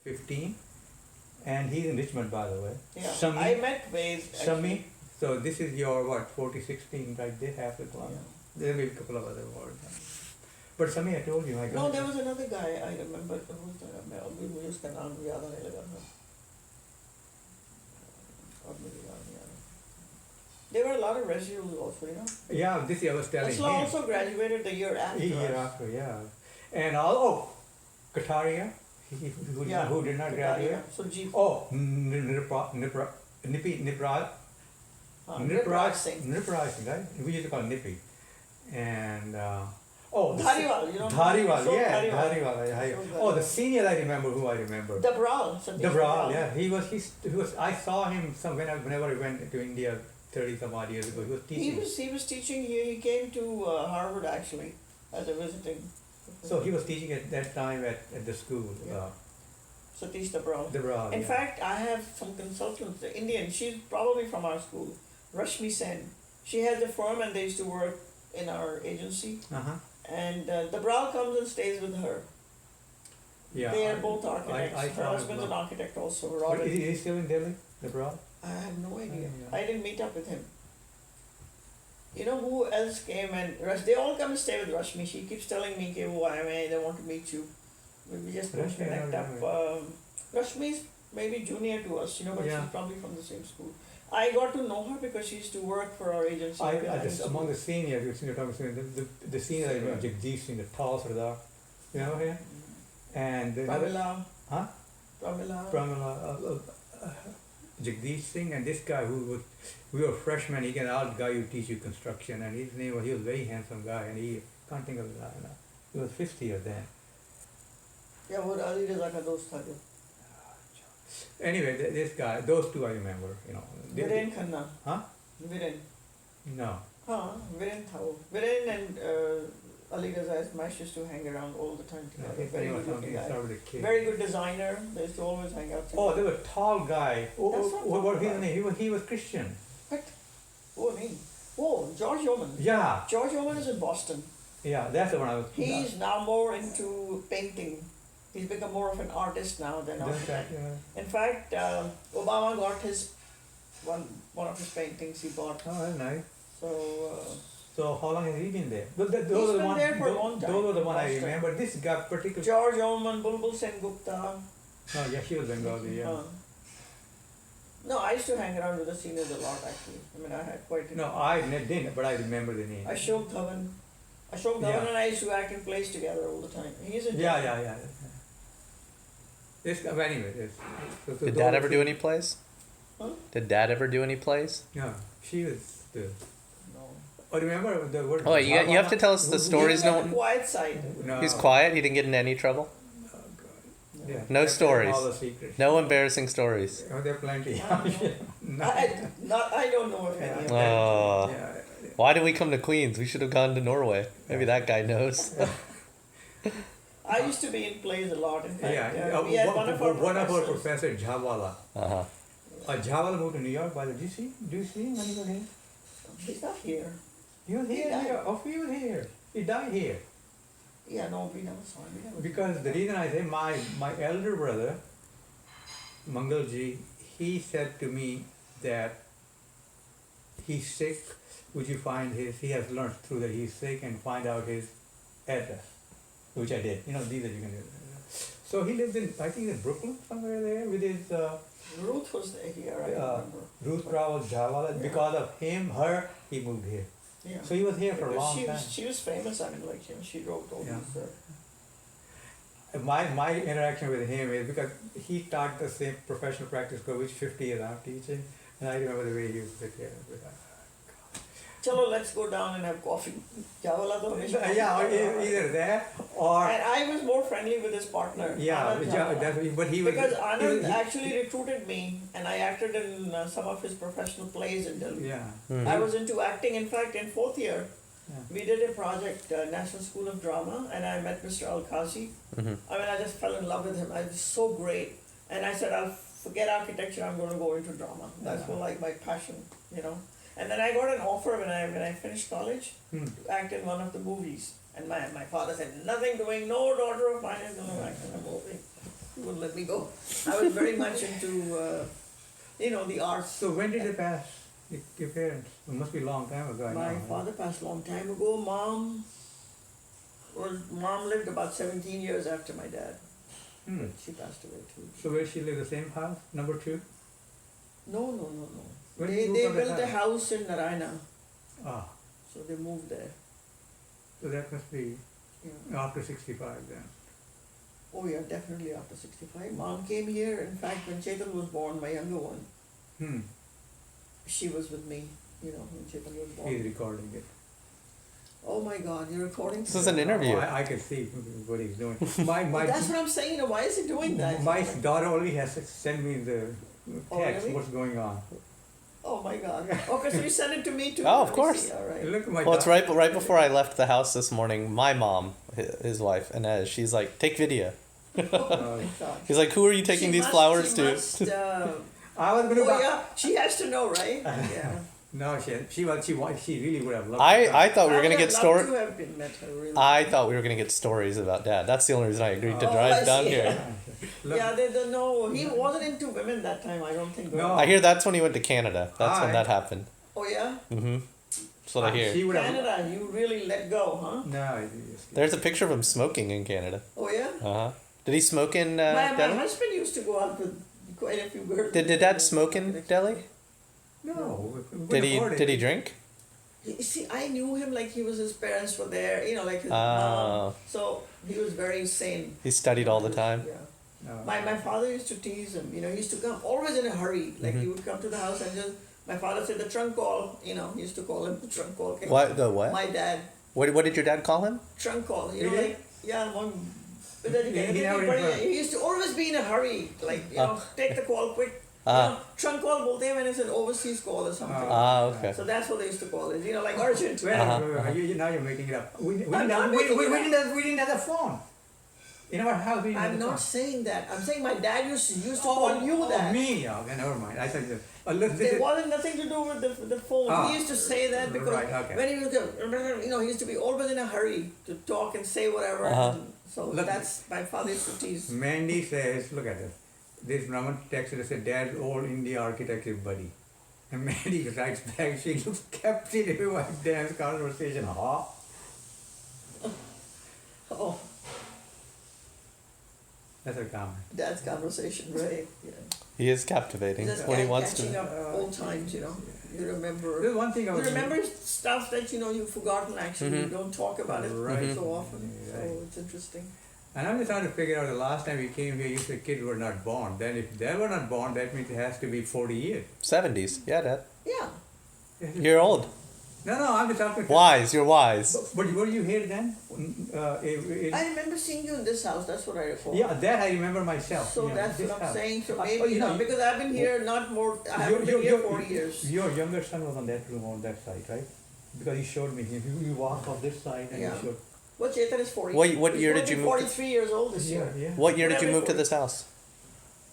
15, and he's in Richmond, by the way. Yeah, Shami, I met Wade. Shami. So this is your what 4016 right there, half the club. Yeah. There may be a couple of other words. But Shami, I told you, I got. No, there was another guy I remember who's the मुझे उसका नाम याद नहीं लगा था. अब मुझे याद नहीं आ रहा. There were a lot of residuals also, you know. Yeah, this year I was telling Asla him. also graduated the year after. Year us. after, yeah. And Kataria, who did not graduate. So G. Oh, Nipraj Singh, right? We used to call him Nippy. And Dhariwal, you know. Dhariwal, yeah, Dhariwal. Dhariwal. Oh, the senior I remember who I remember. Dabral, yeah. He was. I saw him whenever I went to India 30 some odd years ago. He was teaching. He was teaching here. He came to Harvard actually as a visiting. So he was teaching at that time at the school. Yeah. Satish Dabral. In yeah. fact, I have some consultants, Indian. She's probably from our school. Rashmi Sen. She has a firm and they used to work in our agency. Uh-huh. And Dabral comes and stays with her. Yeah. They are both architects. Her husband's an well. architect also. But Robert. is he still in Delhi, Dabral? I have no idea. Yeah. I didn't meet up with him. You know who else came and they all come and stay with Rashmi. She keeps telling me, they want to meet you. We just don't connect up. Rashmi's maybe junior to us, you know, but Yeah. she's probably from the same school. I got to know her because she used to work for our agency. Among the seniors, you're talking the senior, I remember Jagdish Singh, the tall Sardar, you know him? And Pramila. Huh? Pramila. Jagdish Singh, and this guy we were freshmen, he can out guy who teach you construction, and his name was, he was a very handsome guy, and he can't think of his name now. He was 50 or then. Yeah, वो Ali Raza का दोस्त था जो. Anyway, this guy, those two I remember, you know. Viren Khanna. Huh? Viren. No. Viren था वो. Viren and Ali Raza's mash used to hang around all the time together. Very good looking guy. Very good designer. They used to always hang out together. Oh, there was a tall guy. What his guy. name? He was Christian. What? Oh, name. Oh, George Oman. Yeah. George Oman is in Boston. Yeah, that's the one I was. He's now more into painting. He's become more of an artist now than architect. In fact, Obama got one of his paintings he bought. Oh, that's nice. So how long has he been there? He's been there for a long time. Those were the one I remember. This guy particular. George Oman, Bulbul Sen Gupta. Oh yeah, she was Bengali. Yeah. No, I used to hang around with the seniors a lot actually. I mean, I had quite. No, I didn't, but I remember the name. Ashok Dhawan and I used to act in plays together all the time. He's in. Yeah. This guy, anyway. Did Dad ever do any plays? Huh? Did Dad ever do any plays? No, she was the. No. Oh, remember the word? Oh, you have to tell us the stories. He's on the quiet side. No. He's quiet. He didn't get into any trouble. Oh God. Yeah. No stories. All the secrets. No embarrassing stories. Oh, there are plenty. I don't know if any of that. Oh. Yeah. Why did we come to Queens? We should have gone to Norway. Maybe that guy knows. I used to be in plays a lot. In fact, we Yeah. had one of our professor Jhawala. Uh-huh. Jhawala moved to New York. By the way, do you see him when he was here? He's not here. He was here. He was here. He died here. Yeah, no, we never saw him. Because the reason I say my elder brother, Mangalji, he said to me that he's sick. Would you find he has learned through that he's sick and find out his address, which I did. You know, these are you can do. So he lives in, I think in Brooklyn, somewhere there with his. Ruth was here, I remember. Ruth Rawal Jawala. Yeah. Because of her, he moved here. Yeah. So he was here for a long time. She was famous. I mean, like she wrote all these. My interaction with him is because he taught the same professional practice for which 50 years I'm teaching, and I remember the way he used to sit here. Chalo, let's go down and have coffee. Jawala to Yeah, or either that or. And I was more friendly with his partner. Yeah, but he was. Because Anand actually recruited me, and I acted in some of his professional plays in Delhi. Yeah. Mm-hmm. I was into acting. In fact, in fourth year, we did a project, National School of Drama, and I met Mr. Al-Khazi. Mm-hmm. I mean, I just fell in love with him. I was so great. And I said, I'll forget architecture, I'm going to go into drama. That's like my passion, you know. And then I got an offer when I finished college to act in one of the movies. And my father said, nothing doing, no daughter of mine is going to act in a movie. He wouldn't let me go. I was very much into, the arts. So when did they pass? Your parents? It must be a long time ago. I My know. father passed a long time ago. Mom lived about 17 years after my dad. Hmm. She passed away too. So where she live? The same house, number 2? No. When They you moved from built that a house in Narayana, Ah, so they moved there. so that must be Yeah. after 65 then. Oh yeah, definitely after 65. Mom came here. In fact, when Chetan was born, my younger one, Hmm. she was with me. When Chetan was born. He's recording it. Oh my God, you're recording? This is an interview. Oh, I can see what he's doing. My That's what I'm saying. Why is he doing that? my daughter only has to send me the Oh, text really? what's going on. Oh my God. Okay, so you sent it to me too. Oh, of Let me course. see. All right. Look at my Well, it's daughter. right before I left the house this morning. My mom, his wife, Inez, she's like, take video. Oh my God. He's like, who are you taking these flowers she to? Must, I was going to. oh yeah, she has to know, right? Yeah. No, she really would have loved. I thought we were gonna I would get have stories. loved to have been met her, really. I thought we were gonna get stories about Dad. That's the only reason I agreed to Oh, drive I down see. here. Look, Yeah, they don't know. He wasn't into women that time, I don't think. No. I hear that's when he went to Canada. That's when I- that happened. Oh yeah? That's what I hear. She would have. Canada, you really let go, huh? No, it's- There's a picture of him smoking in Canada. Oh yeah? Did he smoke in my Delhi? husband used to go out with quite a few girls. Did Dad smoke in Delhi? No. we couldn't Did he afford it. did he drink? You see, I knew him like his parents were there, like his Oh. mom. So he was very sane. He studied all the time. Yeah. No. My father used to tease him, he used to come always in a hurry. Like he would come to the house and just, my father said the trunk call, he used to call him the trunk call. What the what? My dad, What did your dad call him? trunk call, He did? one. He never He used to always be in a hurry, take the call quick. Trunk call bolte hain when it's an overseas call or something. Okay. So that's what they used to call it, like urgent. Wait, now you're making it up. We I'm not making it up. we didn't have a phone. In our house, we didn't have I'm a not phone. saying that. I'm saying my dad used to call you that. Me? Okay, never mind. I thought you It wasn't nothing to do with the phone. Ah. He used to say that because Right, okay. when he was, he used to be always in a hurry to talk and say whatever. And so Look. that's my father used to tease. Mandy says, look at this. This Brahman texted and said, Dad's old India architecture buddy. And Mandy writes back, she looks captivated by my dad's conversation. Huh? Oh, That's her comment. dad's conversation, right? Yeah. He is captivating Just when he wants catching to. up old times, You remember. There's one thing I You was remember stuff that you've forgotten. Actually, you don't talk about it Right. so often. Right. So it's interesting. And I'm just trying to figure out the last time we came here, you said kids were not born. Then if they were not born, that means it has to be 40 years. 70s. Yeah, Dad. Yeah. You're old. No, I'm just talking. Wise. You're wise. But were you here then? I remember seeing you in this house. That's what I recall. Yeah, that I remember myself. So yeah, that's this what I'm house. saying. So Oh, maybe not, because I've been here not more. I haven't been here 40 years. Your younger son was on that room on that side, right? Because he showed me. You walk on this side and Yeah. he showed. Well, Chetan is 40. What He's year going did to you be move to- 43 years old this year. Yeah. What year did you Whatever move to for- this house?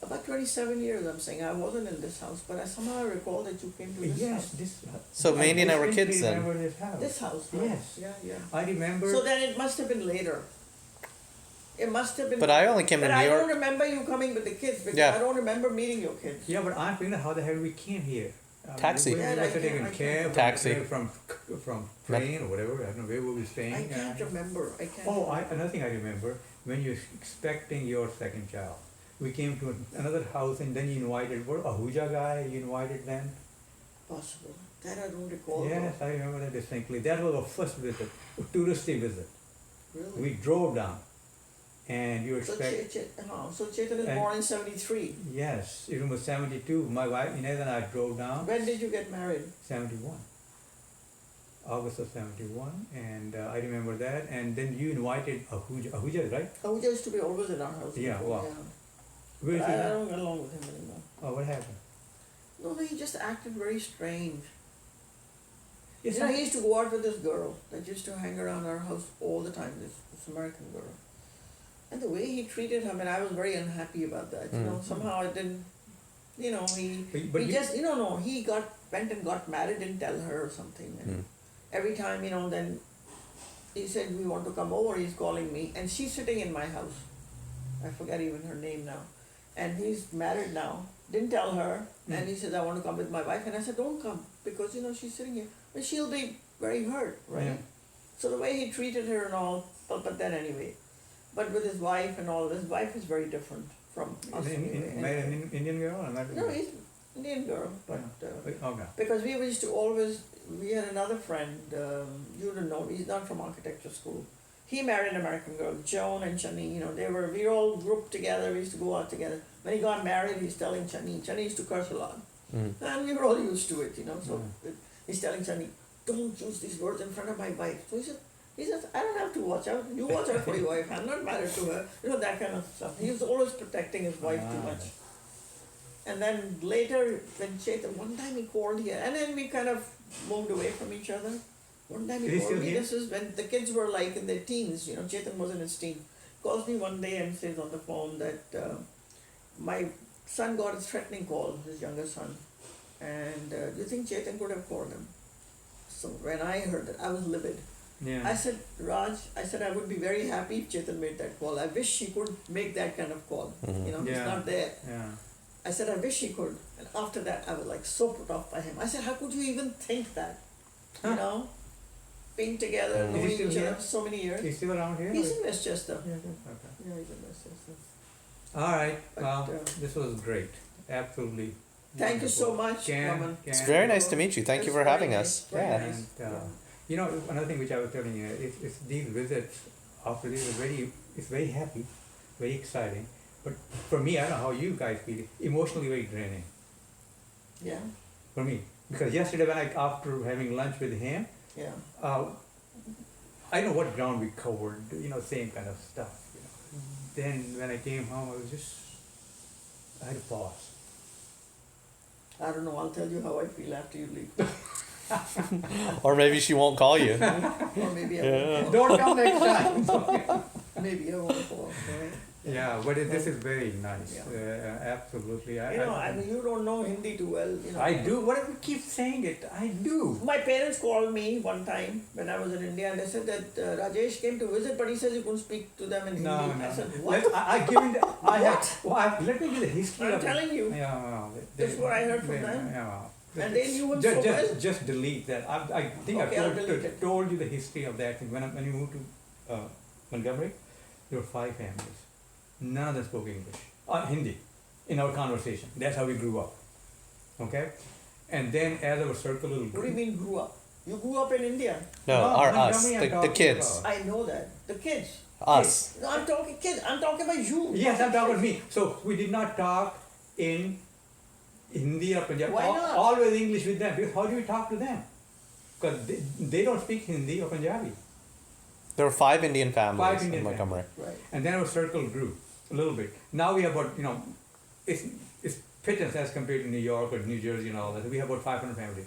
About 27 years, I'm saying. I wasn't in this house, but I somehow recall that you came to this Yes, house. this. So Mandy and I were distinctly kids then. remember this house. This house, right? Yes. Yeah. I remember. So then it must have been later. It must have been. But I only came to But New I York. don't remember you coming with the kids because Yeah. I don't remember meeting your kids. Yeah, but I'm thinking how the hell we came here. Taxi. We Yeah, were I sitting can't- in I cab. can't- Taxi. From train or whatever. I don't know where we were staying. I can't remember. I can't. Oh, another thing I remember, when you're expecting your second child, we came to another house and then you invited, what, Ahuja guy, you invited then? Possible. That I don't recall. Yes, I remember that distinctly. That was our first visit, a touristy visit. though. Really? We drove down and you So, expect, so Chetan is And- born in 73. yes, it was 72. My wife, Inez and I drove down, When did you get married? 71. August of 71, and I remember that. And then you invited Ahuja, right? Ahuja used to be always in our house. Yeah, before, wow. yeah. Where is But he I now? don't get along with him anymore. Oh, what happened? No, he just acted very strange. Yes, He used to go out with this girl that used to hang around our house all the time, this American girl. And the way he treated her, I was very unhappy about that. Somehow I didn't, he But he you- just, he went and got married, didn't tell her or something. And every time, then he said, we want to come over, he's calling me. And she's sitting in my house. I forget even her name now. And he's married now. Didn't tell her. And he says, I want to come with my wife. And I said, don't come because, she's sitting here. But she'll be very hurt, right? Yeah. So the way he treated her and all, but then anyway. But with his wife and all, his wife is very different from us. Married an Indian girl or not? No, he's Indian girl. But Okay. because we used to always, we had another friend, you don't know, he's not from architecture school. He married an American girl, Joan and Chani, we were all grouped together, we used to go out together. When he got married, he's telling Chani used to curse a lot. And we were all used to it, so he's telling Chani, don't use these words in front of my wife. So he says, I don't have to watch out, you watch out for your wife, I'm not married to her, that kind of stuff. He was always protecting his wife too much. And then later, when Chetan, one time he called here, and then we kind of moved away from each other. One time he called me, this is when the kids were like in their teens, Chetan was in his teens. Calls me one day and says on the phone that my son got a threatening call, his younger son. And do you think Chetan could have called him? So when I heard that, I was livid. Yeah. I said, Raj, I would be very happy if Chetan made that call. I wish he could make that kind of call. He's not there. Yeah. I said, I wish he could. And after that, I was like so put off by him. I said, how could you even think that? Being together, knowing each other so many years. He's still around here? He's in Westchester. Yeah, okay. Yeah, he's in Westchester. All right. But, Well, this was great. Absolutely. Thank you so much, Raman. It's very nice to meet you. Thank you for having us. Very Yeah. nice. And another thing which I was telling you, it's these visits after these are it's very happy, very exciting. But for me, I don't know how you guys feel. Emotionally very draining Yeah, for me, because yesterday when after having lunch with him, yeah. I know what ground we covered. Same kind of stuff. Then when I came home, I had to pause. I don't know, I'll tell you how I feel after you leave. Or maybe she won't call you. Or maybe I Yeah. won't Don't come next time. call. Maybe I won't call. Right? Yeah, but this is very nice. Yeah. Absolutely. I mean, you don't know Hindi too well. I do. Whatever keep saying it, I do. My parents called me one time when I was in India and they said that Rajesh came to visit, but he says you couldn't speak to them in Hindi. No. I said, what? I given. I have. What? Well, let me give the history I'm of it. telling you. Yeah. This is what I heard from them. Yeah. And then you were so well. Just delete that. I think Okay, I'll delete I it. told you the history of that thing. When we moved to Montgomery, there were 5 families. None of them spoke English or Hindi in our conversation. That's how we grew up. Okay? And then as our circle little What do you mean grew up? You grew up in India. No, us, Montgomery I'm the talking kids. about. I know that. The kids. Us. No, I'm talking kids. I'm talking about you. Yes, I'm talking about me. So we did not talk in Hindi or Punjabi. Why not? Always English with them. Because how do we talk to them? Because they don't speak Hindi or Punjabi. There were 5 Indian families 5 Indian in Montgomery. Right. And then our circle grew a little bit. Now we have about, it's pittance as compared to New York or New Jersey and all that. We have about 500 families.